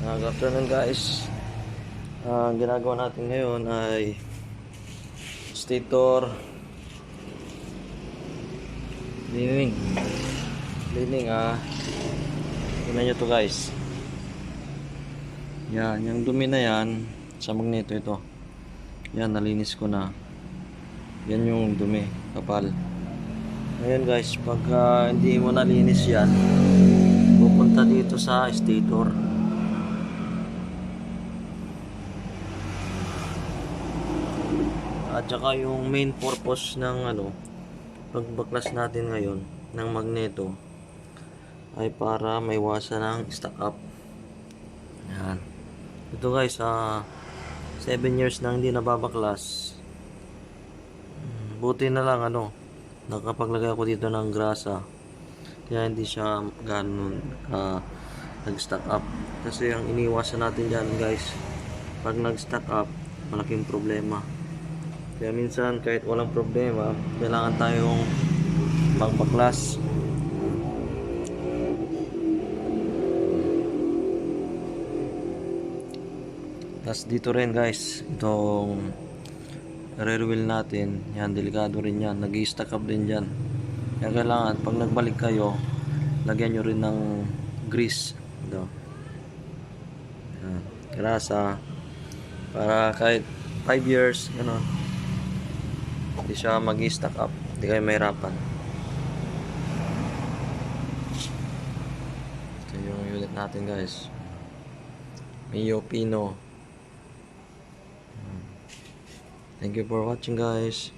Good afternoon guys. Ang ginagawa natin ngayon ay stator cleaning. Tingnan nyo to guys. Yan, yung dumi na yan sa magneto ito. Yan, nalinis ko na. Yan yung dumi, kapal. Ngayon guys, pag hindi mo nalinis yan, pupunta dito sa stator. At saka yung main purpose ng pagbaklas natin ngayon ng magneto ay para maiwasan ng stock up. Yan. Ito guys, 7 years nang hindi nababaklas. Buti na lang nakapaglagay ako dito ng grasa. Kaya hindi siya ganun nag-stock up. Kasi ang iniwasan natin dyan guys, pag nag-stock up, malaking problema. Kaya minsan kahit walang problema, kailangan tayong magbaklas. Tapos dito rin guys, itong rear wheel natin, yan, delikado rin yan, nag-i-stack up din dyan. Kaya kailangan pag nagbalik kayo, lagyan nyo rin ng grease ito, yan, grasa, para kahit 5 years gano'n, hindi siya mag-i-stack up, hindi kayo mahirapan. Ito yung unit natin guys, Mio Pino. Thank you for watching guys.